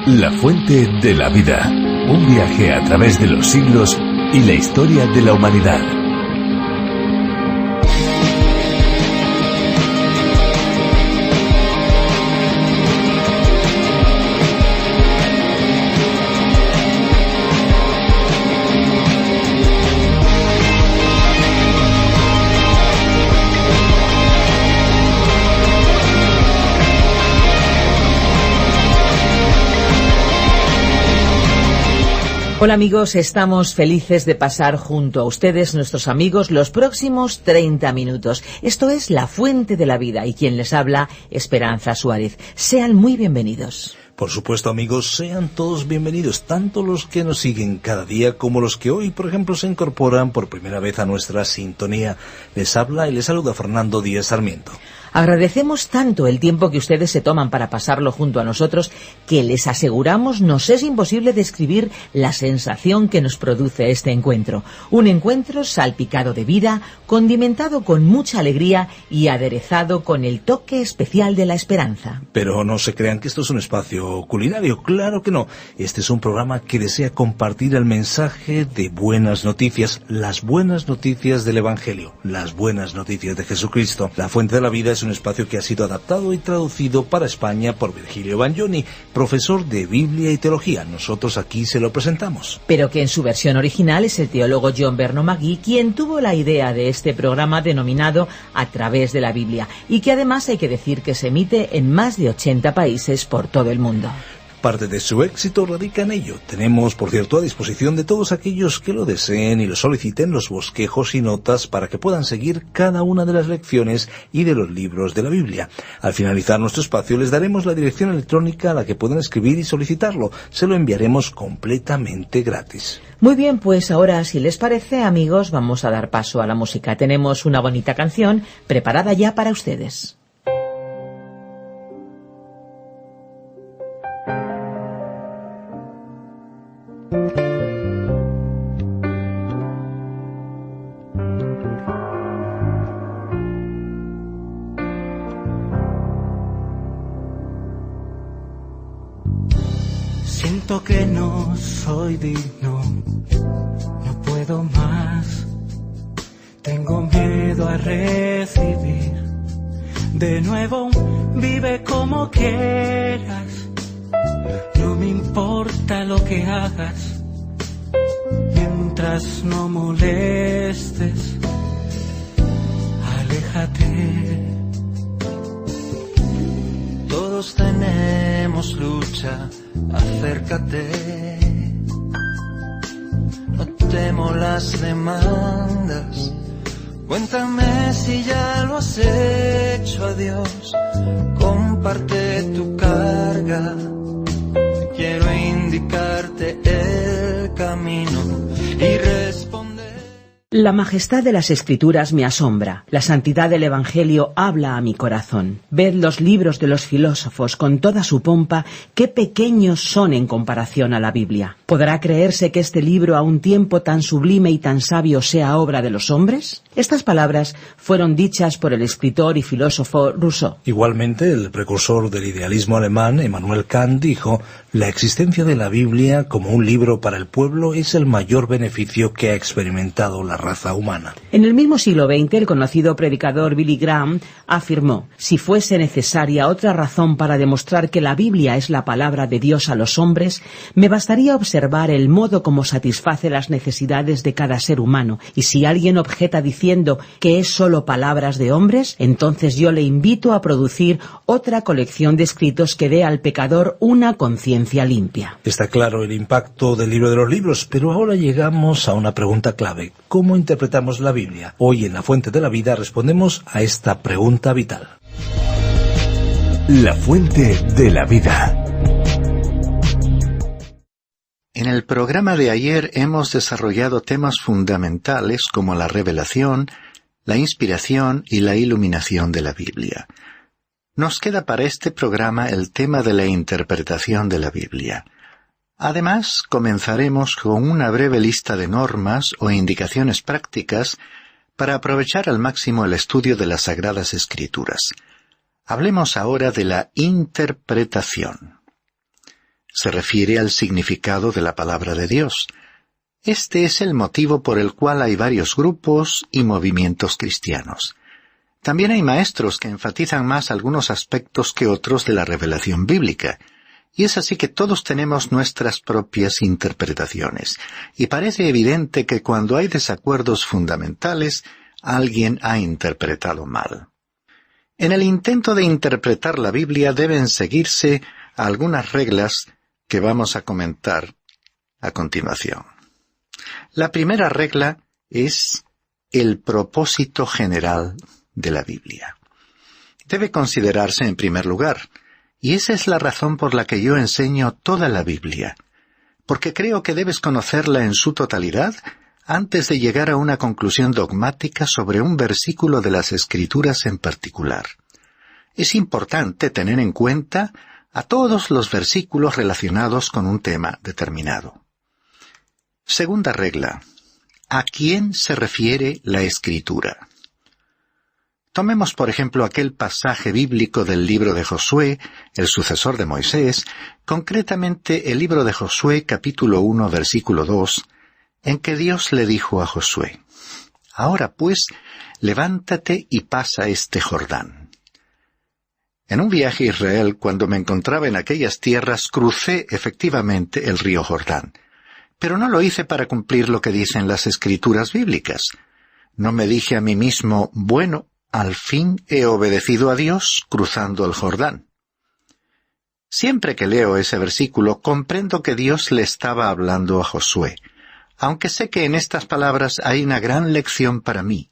La fuente de la vida. Un viaje a través de los siglos y la historia de la humanidad. Hola amigos, estamos felices de pasar junto a ustedes, nuestros amigos, los próximos 30 minutos. Esto es La Fuente de la Vida y quien les habla, Esperanza Suárez. Sean muy bienvenidos. Por supuesto, amigos, sean todos bienvenidos, tanto los que nos siguen cada día como los que hoy, por ejemplo, se incorporan por primera vez a nuestra sintonía. Les habla y les saluda Fernando Díaz Sarmiento. Agradecemos tanto el tiempo que ustedes se toman para pasarlo junto a nosotros que les aseguramos nos es imposible describir la sensación que nos produce este encuentro. Un encuentro salpicado de vida, condimentado con mucha alegría y aderezado con el toque especial de la esperanza. Pero no se crean que esto es un espacio culinario, claro que no. Este es un programa que desea compartir el mensaje de buenas noticias, las buenas noticias del Evangelio, las buenas noticias de Jesucristo. La Fuente de la Vida es un espacio que ha sido adaptado y traducido para España por Virgilio Bagnoni, profesor de Biblia y Teología. Nosotros aquí se lo presentamos. Pero que en su versión original es el teólogo John Vernon McGee quien tuvo la idea de este programa denominado A Través de la Biblia y que además hay que decir que se emite en más de 80 países por todo el mundo. Parte de su éxito radica en ello. Tenemos, por cierto, a disposición de todos aquellos que lo deseen y lo soliciten los bosquejos y notas para que puedan seguir cada una de las lecciones y de los libros de la Biblia. Al finalizar nuestro espacio les daremos la dirección electrónica a la que pueden escribir y solicitarlo. Se lo enviaremos completamente gratis. Muy bien, pues ahora, si les parece, amigos, vamos a dar paso a la música. Tenemos una bonita canción preparada ya para ustedes. Siento que no soy digno, no puedo más, tengo miedo a recibir. De nuevo, vive como quieras, no me importa lo que hagas, mientras no molestes, aléjate. Todos tenemos lucha, acércate. No temo las demandas. Cuéntame si ya lo has hecho, adiós. Comparte tu carga. Quiero indicarte el camino y responder. La majestad de las Escrituras me asombra. La santidad del Evangelio habla a mi corazón. Ved los libros de los filósofos con toda su pompa, qué pequeños son en comparación a la Biblia. ¿Podrá creerse que este libro a un tiempo tan sublime y tan sabio sea obra de los hombres? Estas palabras fueron dichas por el escritor y filósofo Rousseau. Igualmente, el precursor del idealismo alemán, Immanuel Kant, dijo: la existencia de la Biblia como un libro para el pueblo es el mayor beneficio que ha experimentado la raza humana. En el mismo siglo XX, el conocido predicador Billy Graham afirmó: si fuese necesaria otra razón para demostrar que la Biblia es la palabra de Dios a los hombres, me bastaría observar el modo como satisface las necesidades de cada ser humano, y si alguien objeta diciendo que es solo palabras de hombres, entonces yo le invito a producir otra colección de escritos que dé al pecador una conciencia limpia. Está claro el impacto del libro de los libros, pero ahora llegamos a una pregunta clave: ¿cómo interpretamos la Biblia? Hoy en La Fuente de la Vida respondemos a esta pregunta vital. La Fuente de la Vida. En el programa de ayer hemos desarrollado temas fundamentales como la revelación, la inspiración y la iluminación de la Biblia. Nos queda para este programa el tema de la interpretación de la Biblia. Además, comenzaremos con una breve lista de normas o indicaciones prácticas para aprovechar al máximo el estudio de las Sagradas Escrituras. Hablemos ahora de la interpretación. se refiere al significado de la palabra de Dios. Este es el motivo por el cual hay varios grupos y movimientos cristianos. También hay maestros que enfatizan más algunos aspectos que otros de la revelación bíblica, y es así que todos tenemos nuestras propias interpretaciones, y parece evidente que cuando hay desacuerdos fundamentales, alguien ha interpretado mal. En el intento de interpretar la Biblia deben seguirse algunas reglas que vamos a comentar a continuación. La primera regla es el propósito general de la Biblia. Debe considerarse en primer lugar, y esa es la razón por la que yo enseño toda la Biblia, porque creo que debes conocerla en su totalidad antes de llegar a una conclusión dogmática sobre un versículo de las Escrituras en particular. Es importante tener en cuenta a todos los versículos relacionados con un tema determinado. Segunda regla. ¿A quién se refiere la Escritura? Tomemos, por ejemplo, aquel pasaje bíblico del libro de Josué, el sucesor de Moisés, concretamente el libro de Josué, capítulo 1, versículo 2, en que Dios le dijo a Josué: «Ahora pues, levántate y pasa este Jordán». En un viaje a Israel, cuando me encontraba en aquellas tierras, crucé efectivamente el río Jordán. Pero no lo hice para cumplir lo que dicen las Escrituras bíblicas. No me dije a mí mismo: «Bueno, al fin he obedecido a Dios cruzando el Jordán». Siempre que leo ese versículo, comprendo que Dios le estaba hablando a Josué, aunque sé que en estas palabras hay una gran lección para mí.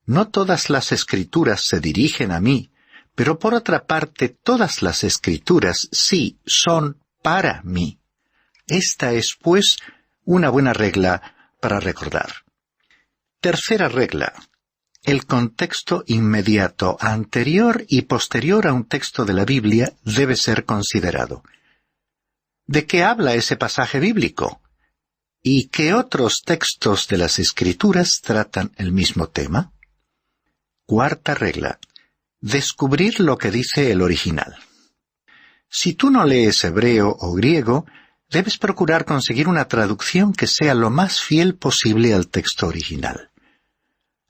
No todas las Escrituras se dirigen a mí, pero por otra parte todas las Escrituras sí son para mí. Esta es, pues, una buena regla para recordar. Tercera regla. El contexto inmediato, anterior y posterior a un texto de la Biblia debe ser considerado. ¿De qué habla ese pasaje bíblico? ¿Y qué otros textos de las Escrituras tratan el mismo tema? Cuarta regla. Descubrir lo que dice el original. Si tú no lees hebreo o griego, debes procurar conseguir una traducción que sea lo más fiel posible al texto original.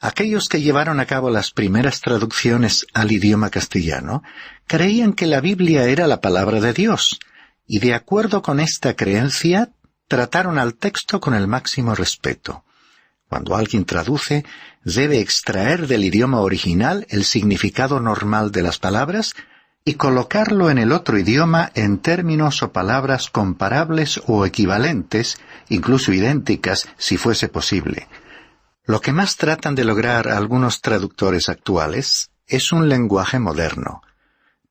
Aquellos que llevaron a cabo las primeras traducciones al idioma castellano creían que la Biblia era la palabra de Dios, y de acuerdo con esta creencia, trataron al texto con el máximo respeto. Cuando alguien traduce, debe extraer del idioma original el significado normal de las palabras y colocarlo en el otro idioma en términos o palabras comparables o equivalentes, incluso idénticas, si fuese posible. Lo que más tratan de lograr algunos traductores actuales es un lenguaje moderno.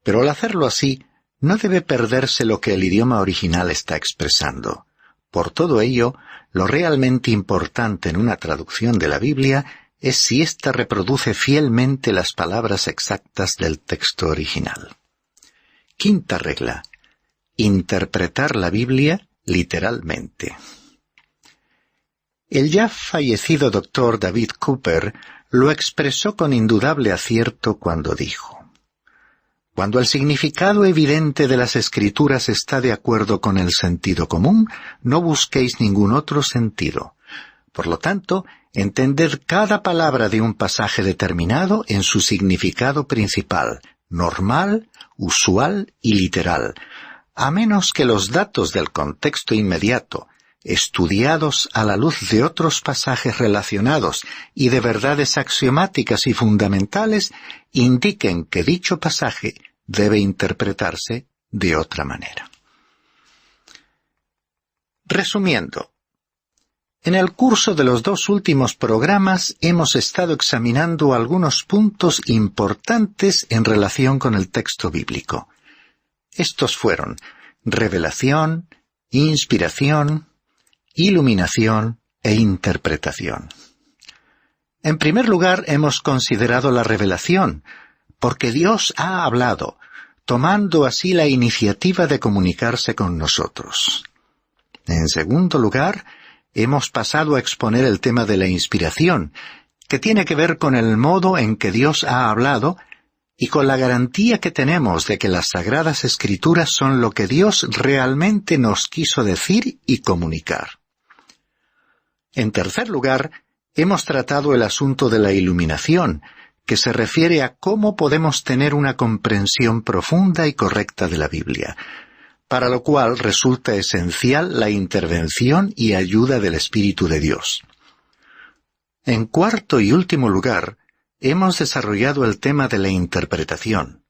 Pero al hacerlo así, no debe perderse lo que el idioma original está expresando. Por todo ello, lo realmente importante en una traducción de la Biblia es si ésta reproduce fielmente las palabras exactas del texto original. Quinta regla. Interpretar la Biblia literalmente. El ya fallecido doctor David Cooper lo expresó con indudable acierto cuando dijo: «Cuando el significado evidente de las Escrituras está de acuerdo con el sentido común, no busquéis ningún otro sentido. Por lo tanto, entended cada palabra de un pasaje determinado en su significado principal, normal, usual y literal, a menos que los datos del contexto inmediato, estudiados a la luz de otros pasajes relacionados y de verdades axiomáticas y fundamentales, indiquen que dicho pasaje debe interpretarse de otra manera». Resumiendo, en el curso de los 2 últimos programas hemos estado examinando algunos puntos importantes en relación con el texto bíblico. Estos fueron revelación, inspiración, iluminación e interpretación. En primer lugar, hemos considerado la revelación, porque Dios ha hablado, tomando así la iniciativa de comunicarse con nosotros. En segundo lugar, hemos pasado a exponer el tema de la inspiración, que tiene que ver con el modo en que Dios ha hablado y con la garantía que tenemos de que las Sagradas Escrituras son lo que Dios realmente nos quiso decir y comunicar. En tercer lugar, hemos tratado el asunto de la iluminación, que se refiere a cómo podemos tener una comprensión profunda y correcta de la Biblia, para lo cual resulta esencial la intervención y ayuda del Espíritu de Dios. En cuarto y último lugar, hemos desarrollado el tema de la interpretación,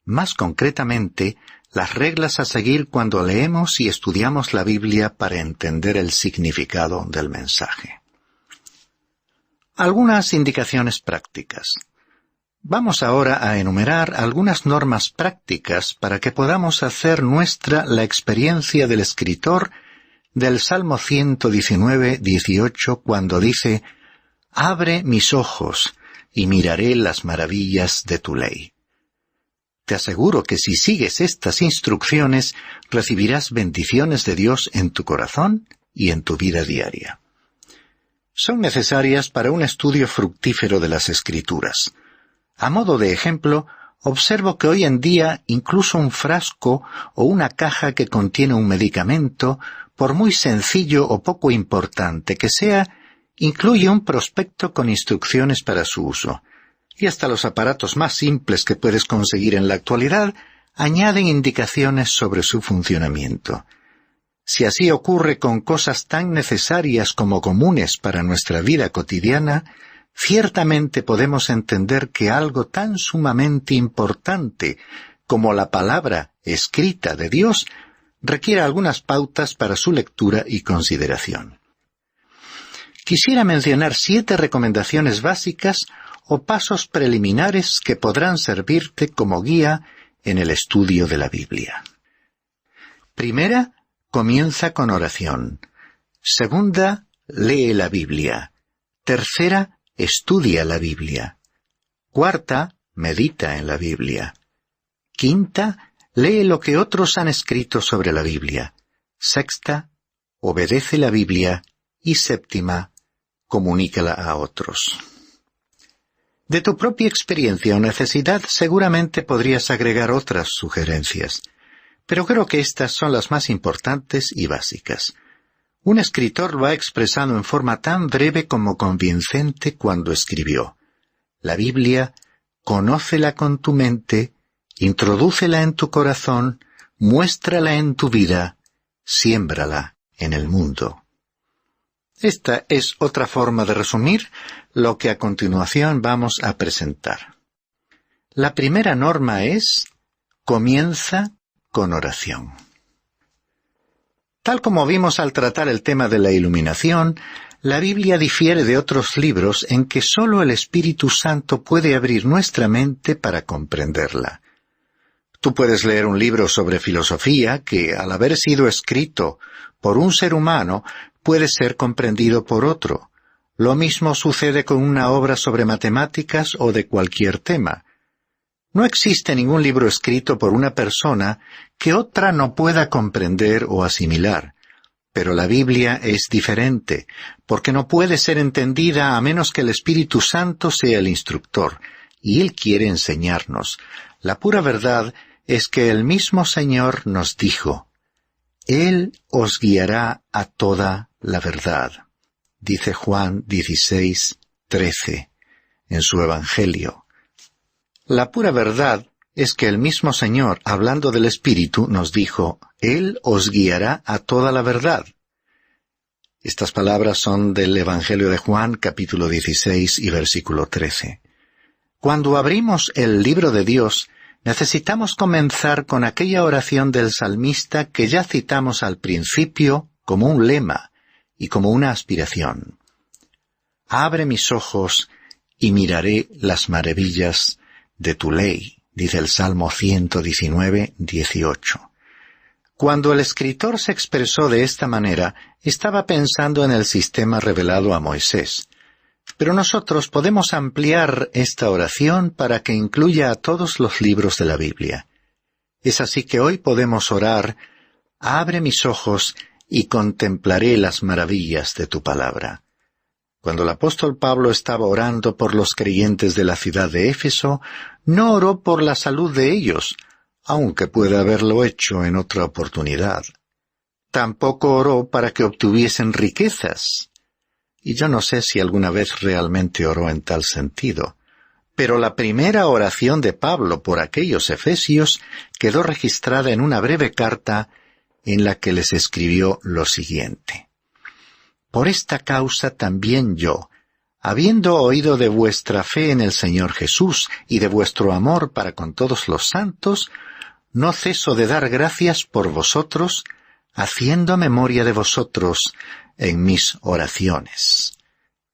más concretamente, las reglas a seguir cuando leemos y estudiamos la Biblia para entender el significado del mensaje. Algunas indicaciones prácticas. Vamos ahora a enumerar algunas normas prácticas para que podamos hacer nuestra la experiencia del escritor del Salmo 119, 18, cuando dice: «Abre mis ojos, y miraré las maravillas de tu ley». Te aseguro que si sigues estas instrucciones, recibirás bendiciones de Dios en tu corazón y en tu vida diaria. Son necesarias para un estudio fructífero de las Escrituras. A modo de ejemplo, observo que hoy en día incluso un frasco o una caja que contiene un medicamento, por muy sencillo o poco importante que sea, incluye un prospecto con instrucciones para su uso. Y hasta los aparatos más simples que puedes conseguir en la actualidad añaden indicaciones sobre su funcionamiento. Si así ocurre con cosas tan necesarias como comunes para nuestra vida cotidiana, ciertamente podemos entender que algo tan sumamente importante como la palabra escrita de Dios requiere algunas pautas para su lectura y consideración. Quisiera mencionar 7 recomendaciones básicas o pasos preliminares que podrán servirte como guía en el estudio de la Biblia. Primera, comienza con oración. Segunda, lee la Biblia. Tercera, estudia la Biblia. Cuarta, medita en la Biblia. Quinta, lee lo que otros han escrito sobre la Biblia. Sexta, obedece la Biblia. Y séptima, comunícala a otros. De tu propia experiencia o necesidad seguramente podrías agregar otras sugerencias, pero creo que estas son las más importantes y básicas. Un escritor lo ha expresado en forma tan breve como convincente cuando escribió: «La Biblia, conócela con tu mente, introdúcela en tu corazón, muéstrala en tu vida, siémbrala en el mundo». Esta es otra forma de resumir lo que a continuación vamos a presentar. La primera norma es: comienza con oración. Tal como vimos al tratar el tema de la iluminación, la Biblia difiere de otros libros en que sólo el Espíritu Santo puede abrir nuestra mente para comprenderla. Tú puedes leer un libro sobre filosofía que, al haber sido escrito por un ser humano, puede ser comprendido por otro. Lo mismo sucede con una obra sobre matemáticas o de cualquier tema. No existe ningún libro escrito por una persona que otra no pueda comprender o asimilar. Pero la Biblia es diferente, porque no puede ser entendida a menos que el Espíritu Santo sea el instructor, y Él quiere enseñarnos. La pura verdad es que el mismo Señor nos dijo: «Él os guiará a toda la verdad», dice Juan 16:13 en su Evangelio. La pura verdad es que el mismo Señor, hablando del Espíritu, nos dijo: «Él os guiará a toda la verdad». Estas palabras son del Evangelio de Juan, capítulo 16 y versículo 13. Cuando abrimos el libro de Dios, necesitamos comenzar con aquella oración del salmista que ya citamos al principio como un lema y como una aspiración. «Abre mis ojos y miraré las maravillas de tu ley», dice el Salmo 119, 18. Cuando el escritor se expresó de esta manera, estaba pensando en el sistema revelado a Moisés. Pero nosotros podemos ampliar esta oración para que incluya a todos los libros de la Biblia. Es así que hoy podemos orar: «Abre mis ojos y contemplaré las maravillas de tu palabra». Cuando el apóstol Pablo estaba orando por los creyentes de la ciudad de Éfeso, no oró por la salud de ellos, aunque puede haberlo hecho en otra oportunidad. Tampoco oró para que obtuviesen riquezas. Y yo no sé si alguna vez realmente oró en tal sentido. Pero la primera oración de Pablo por aquellos efesios quedó registrada en una breve carta en la que les escribió lo siguiente. Por esta causa también yo, habiendo oído de vuestra fe en el Señor Jesús y de vuestro amor para con todos los santos, no ceso de dar gracias por vosotros, haciendo memoria de vosotros en mis oraciones.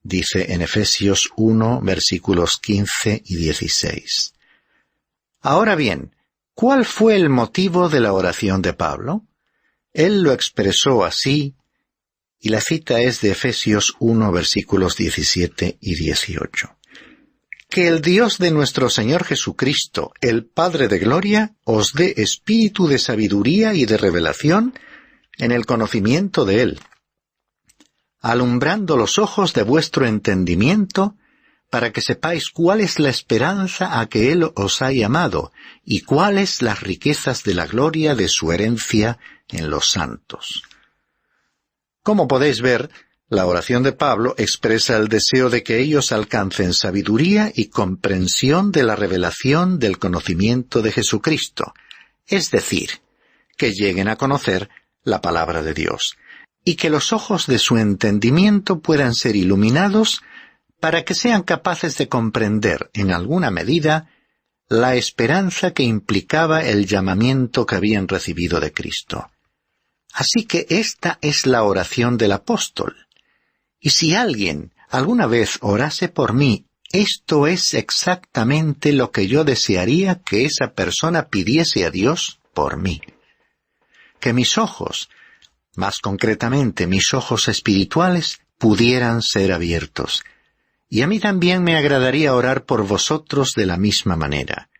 Dice en Efesios 1, versículos 15 y 16. Ahora bien, ¿cuál fue el motivo de la oración de Pablo? Él lo expresó así, y la cita es de Efesios 1, versículos 17 y 18. Que el Dios de nuestro Señor Jesucristo, el Padre de gloria, os dé espíritu de sabiduría y de revelación en el conocimiento de Él, alumbrando los ojos de vuestro entendimiento, para que sepáis cuál es la esperanza a que Él os ha llamado, y cuáles las riquezas de la gloria de su herencia en los santos. Como podéis ver, la oración de Pablo expresa el deseo de que ellos alcancen sabiduría y comprensión de la revelación del conocimiento de Jesucristo, es decir, que lleguen a conocer la palabra de Dios, y que los ojos de su entendimiento puedan ser iluminados para que sean capaces de comprender, en alguna medida, la esperanza que implicaba el llamamiento que habían recibido de Cristo. Así que esta es la oración del apóstol. Y si alguien alguna vez orase por mí, esto es exactamente lo que yo desearía que esa persona pidiese a Dios por mí. Que mis ojos, más concretamente mis ojos espirituales, pudieran ser abiertos. Y a mí también me agradaría orar por vosotros de la misma manera.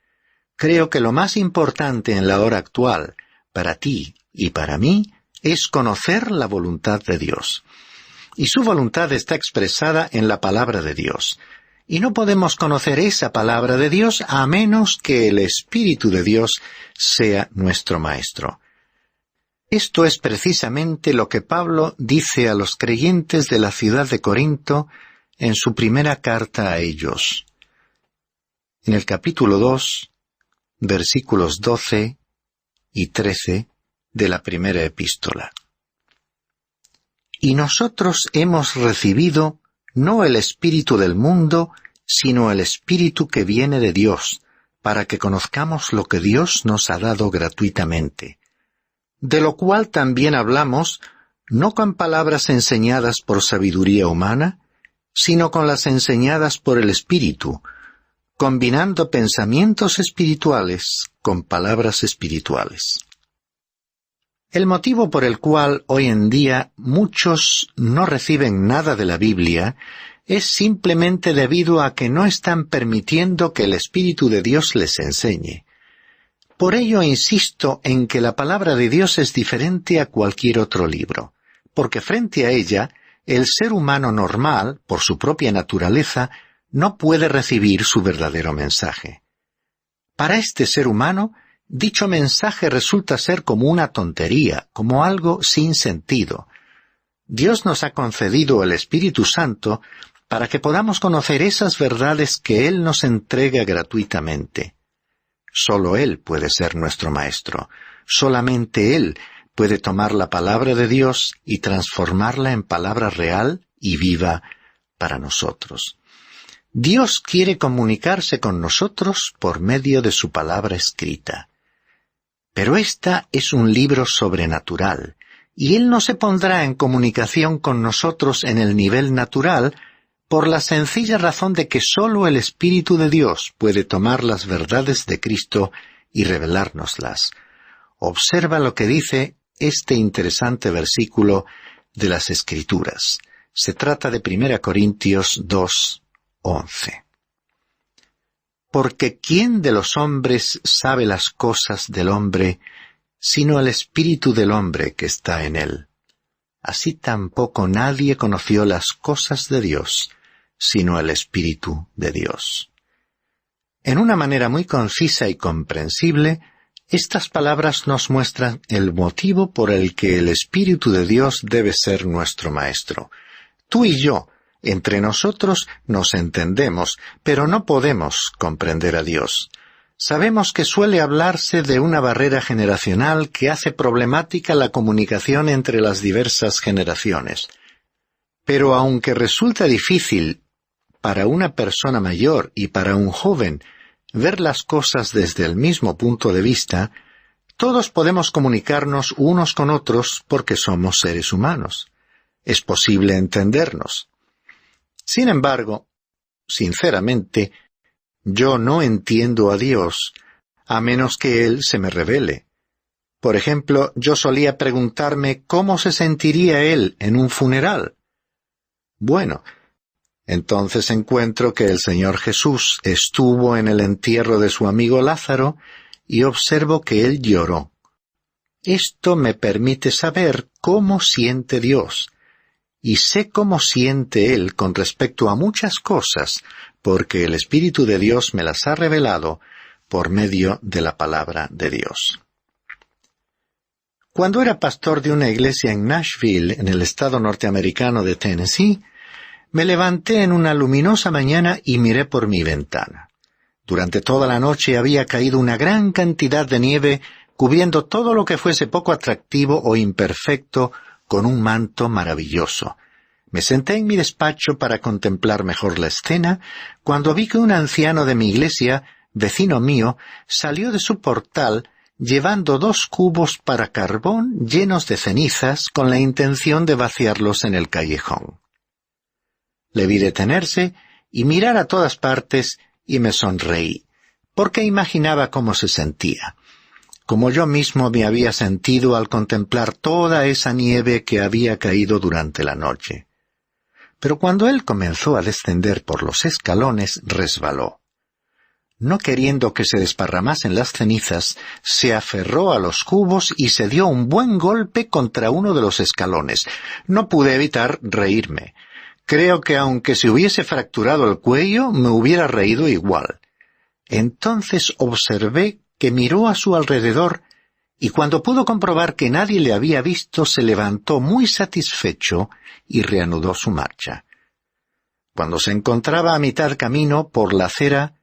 Creo que lo más importante en la hora actual, para ti y para mí, es conocer la voluntad de Dios. Y su voluntad está expresada en la palabra de Dios. Y no podemos conocer esa palabra de Dios a menos que el Espíritu de Dios sea nuestro Maestro. Esto es precisamente lo que Pablo dice a los creyentes de la ciudad de Corinto en su primera carta a ellos. En el capítulo 2, versículos 12 y 13 de la primera epístola. Y nosotros hemos recibido no el espíritu del mundo, sino el Espíritu que viene de Dios, para que conozcamos lo que Dios nos ha dado gratuitamente. De lo cual también hablamos, no con palabras enseñadas por sabiduría humana, sino con las enseñadas por el Espíritu, combinando pensamientos espirituales con palabras espirituales. El motivo por el cual hoy en día muchos no reciben nada de la Biblia es simplemente debido a que no están permitiendo que el Espíritu de Dios les enseñe. Por ello insisto en que la palabra de Dios es diferente a cualquier otro libro, porque frente a ella, el ser humano normal, por su propia naturaleza, no puede recibir su verdadero mensaje. Para este ser humano, dicho mensaje resulta ser como una tontería, como algo sin sentido. Dios nos ha concedido el Espíritu Santo para que podamos conocer esas verdades que Él nos entrega gratuitamente. Solo Él puede ser nuestro Maestro. Solamente Él puede tomar la palabra de Dios y transformarla en palabra real y viva para nosotros. Dios quiere comunicarse con nosotros por medio de su palabra escrita. Pero esta es un libro sobrenatural, y Él no se pondrá en comunicación con nosotros en el nivel natural por la sencilla razón de que sólo el Espíritu de Dios puede tomar las verdades de Cristo y revelárnoslas. Observa lo que dice este interesante versículo de las Escrituras. Se trata de 1 Corintios 2:11. Porque ¿quién de los hombres sabe las cosas del hombre, sino el espíritu del hombre que está en él? así tampoco nadie conoció las cosas de Dios, sino el Espíritu de Dios. En una manera muy concisa y comprensible, estas palabras nos muestran el motivo por el que el Espíritu de Dios debe ser nuestro Maestro. Tú y yo, entre nosotros, nos entendemos, pero no podemos comprender a Dios. Sabemos que suele hablarse de una barrera generacional que hace problemática la comunicación entre las diversas generaciones. Pero aunque resulta difícil para una persona mayor y para un joven ver las cosas desde el mismo punto de vista, todos podemos comunicarnos unos con otros porque somos seres humanos. Es posible entendernos. Sin embargo, sinceramente, yo no entiendo a Dios, a menos que Él se me revele. Por ejemplo, yo solía preguntarme cómo se sentiría Él en un funeral. Bueno, entonces encuentro que el Señor Jesús estuvo en el entierro de su amigo Lázaro y observo que Él lloró. Esto me permite saber cómo siente Dios, y sé cómo siente Él con respecto a muchas cosas, porque el Espíritu de Dios me las ha revelado por medio de la palabra de Dios. Cuando era pastor de una iglesia en Nashville, en el estado norteamericano de Tennessee, me levanté en una luminosa mañana y miré por mi ventana. Durante toda la noche había caído una gran cantidad de nieve, cubriendo todo lo que fuese poco atractivo o imperfecto con un manto maravilloso. Me senté en mi despacho para contemplar mejor la escena, cuando vi que un anciano de mi iglesia, vecino mío, salió de su portal llevando 2 cubos para carbón llenos de cenizas con la intención de vaciarlos en el callejón. Le vi detenerse y mirar a todas partes y me sonreí, porque imaginaba cómo se sentía, como yo mismo me había sentido al contemplar toda esa nieve que había caído durante la noche. Pero cuando él comenzó a descender por los escalones, resbaló. No queriendo que se desparramasen las cenizas, se aferró a los cubos y se dio un buen golpe contra uno de los escalones. No pude evitar reírme. Creo que aunque se hubiese fracturado el cuello, me hubiera reído igual. Entonces observé que miró a su alrededor y cuando pudo comprobar que nadie le había visto, se levantó muy satisfecho y reanudó su marcha. Cuando se encontraba a mitad camino por la acera,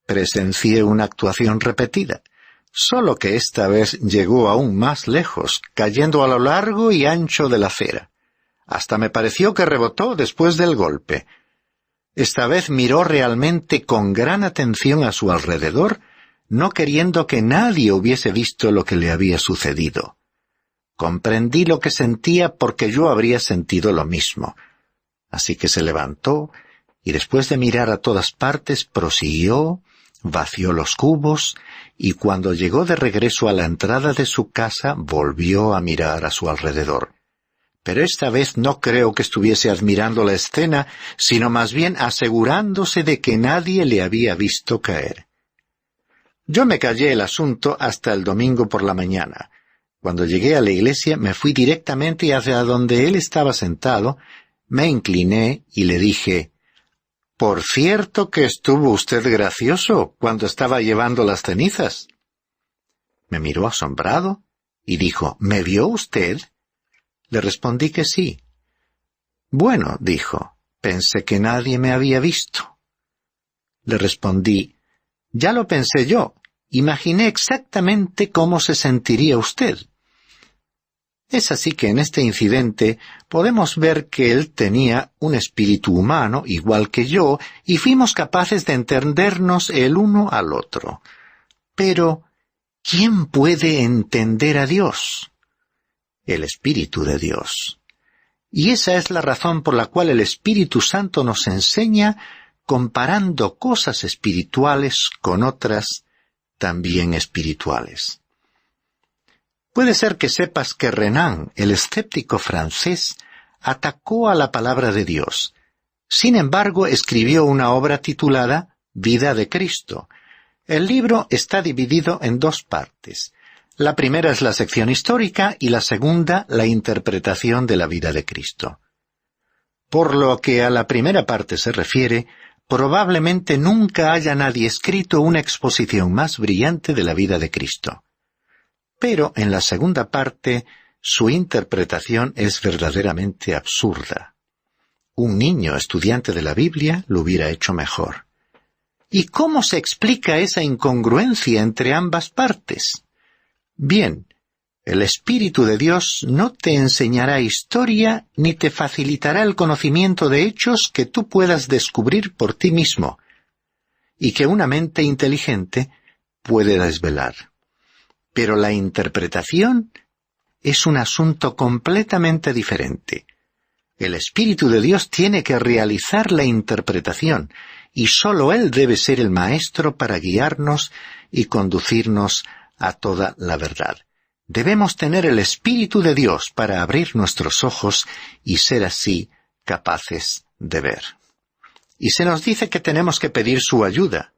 presencié una actuación repetida, solo que esta vez llegó aún más lejos, cayendo a lo largo y ancho de la acera. Hasta me pareció que rebotó después del golpe. Esta vez miró realmente con gran atención a su alrededor, no queriendo que nadie hubiese visto lo que le había sucedido. Comprendí lo que sentía porque yo habría sentido lo mismo. Así que se levantó y después de mirar a todas partes prosiguió, vació los cubos y cuando llegó de regreso a la entrada de su casa volvió a mirar a su alrededor. Pero esta vez no creo que estuviese admirando la escena, sino más bien asegurándose de que nadie le había visto caer. Yo me callé el asunto hasta el domingo por la mañana. Cuando llegué a la iglesia me fui directamente hacia donde él estaba sentado, me incliné y le dije: «Por cierto que estuvo usted gracioso cuando estaba llevando las cenizas». Me miró asombrado y dijo: «¿Me vio usted?» Le respondí que sí. «Bueno», dijo, «pensé que nadie me había visto». Le respondí: «Ya lo pensé yo. Imaginé exactamente cómo se sentiría usted». Es así que en este incidente podemos ver que él tenía un espíritu humano igual que yo y fuimos capaces de entendernos el uno al otro. Pero, ¿quién puede entender a Dios? El Espíritu de Dios. Y esa es la razón por la cual el Espíritu Santo nos enseña comparando cosas espirituales con otras también espirituales. Puede ser que sepas que Renan, el escéptico francés, atacó a la palabra de Dios. Sin embargo, escribió una obra titulada Vida de Cristo. El libro está dividido en 2 partes. La primera es la sección histórica y la segunda la interpretación de la vida de Cristo. Por lo que a la primera parte se refiere, probablemente nunca haya nadie escrito una exposición más brillante de la vida de Cristo. Pero en la segunda parte, su interpretación es verdaderamente absurda. Un niño estudiante de la Biblia lo hubiera hecho mejor. ¿Y cómo se explica esa incongruencia entre ambas partes? Bien, el Espíritu de Dios no te enseñará historia ni te facilitará el conocimiento de hechos que tú puedas descubrir por ti mismo y que una mente inteligente puede desvelar. Pero la interpretación es un asunto completamente diferente. El Espíritu de Dios tiene que realizar la interpretación y sólo Él debe ser el maestro para guiarnos y conducirnos a toda la verdad. Debemos tener el Espíritu de Dios para abrir nuestros ojos y ser así capaces de ver. Y se nos dice que tenemos que pedir su ayuda.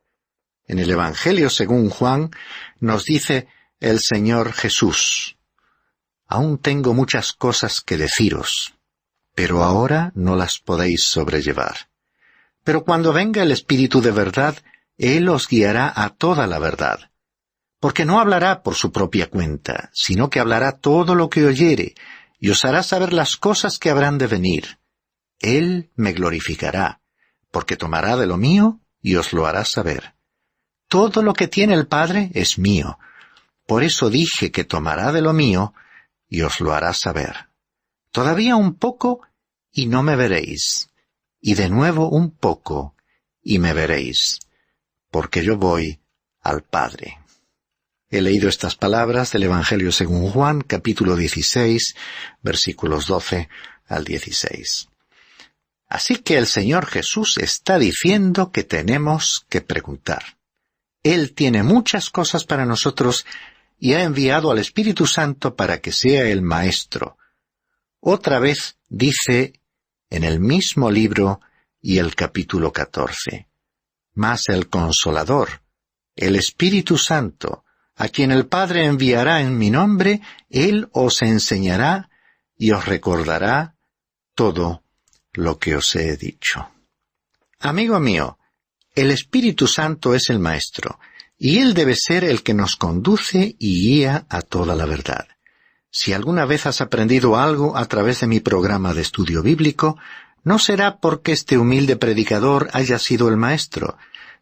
En el Evangelio según Juan nos dice el Señor Jesús: «Aún tengo muchas cosas que deciros, pero ahora no las podéis sobrellevar. Pero cuando venga el Espíritu de verdad, Él os guiará a toda la verdad. Porque no hablará por su propia cuenta, sino que hablará todo lo que oyere, y os hará saber las cosas que habrán de venir. Él me glorificará, porque tomará de lo mío y os lo hará saber. Todo lo que tiene el Padre es mío. Por eso dije que tomará de lo mío y os lo hará saber. Todavía un poco y no me veréis, y de nuevo un poco y me veréis, porque yo voy al Padre». He leído estas palabras del Evangelio según Juan, capítulo 16, versículos 12 al 16. Así que el Señor Jesús está diciendo que tenemos que preguntar. Él tiene muchas cosas para nosotros y ha enviado al Espíritu Santo para que sea el Maestro. Otra vez dice en el mismo libro y el capítulo 14. Mas el Consolador, el Espíritu Santo, a quien el Padre enviará en mi nombre, Él os enseñará y os recordará todo lo que os he dicho. Amigo mío, el Espíritu Santo es el Maestro, y Él debe ser el que nos conduce y guía a toda la verdad. Si alguna vez has aprendido algo a través de mi programa de estudio bíblico, no será porque este humilde predicador haya sido el Maestro,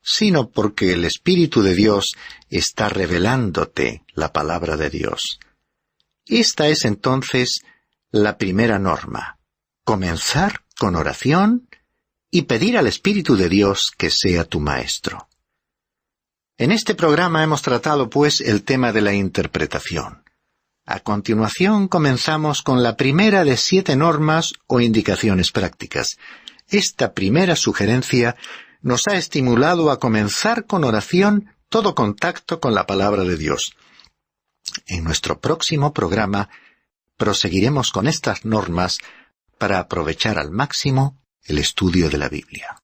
sino porque el Espíritu de Dios está revelándote la palabra de Dios. Esta es entonces la primera norma: comenzar con oración y pedir al Espíritu de Dios que sea tu maestro. En este programa hemos tratado, pues, el tema de la interpretación. A continuación comenzamos con la primera de 7 normas o indicaciones prácticas. Esta primera sugerencia nos ha estimulado a comenzar con oración todo contacto con la palabra de Dios. En nuestro próximo programa proseguiremos con estas normas para aprovechar al máximo el estudio de la Biblia.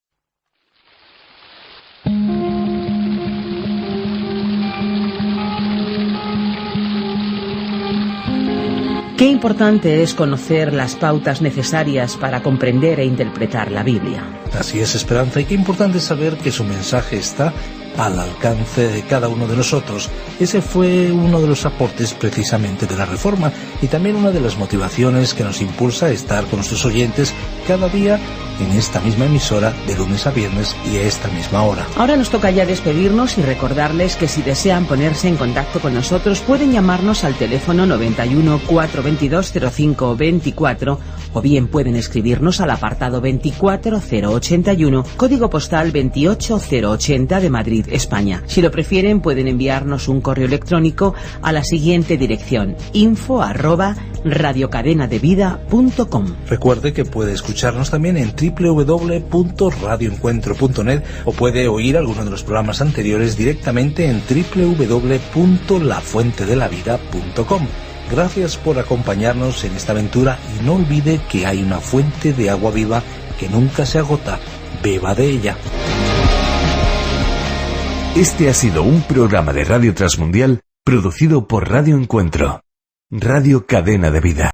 Qué importante es conocer las pautas necesarias para comprender e interpretar la Biblia. Así es, Esperanza, y qué importante saber que su mensaje está al alcance de cada uno de nosotros. Ese fue uno de los aportes precisamente de la Reforma y también una de las motivaciones que nos impulsa a estar con nuestros oyentes cada día en esta misma emisora de lunes a viernes y a esta misma hora. Ahora nos toca ya despedirnos y recordarles que si desean ponerse en contacto con nosotros pueden llamarnos al teléfono 91 422 05 24 o bien pueden escribirnos al apartado 24081, código postal 28080 de Madrid, España. Si lo prefieren pueden enviarnos un correo electrónico a la siguiente dirección: info@radiocadenadevida.com. Recuerde que puede escucharnos también en www.radioencuentro.net o puede oír alguno de los programas anteriores directamente en www.lafuentedelavida.com. Gracias por acompañarnos en esta aventura y no olvide que hay una fuente de agua viva que nunca se agota. Beba de ella. Este ha sido un programa de Radio Transmundial Producido por Radio Encuentro, Radio Cadena de Vida.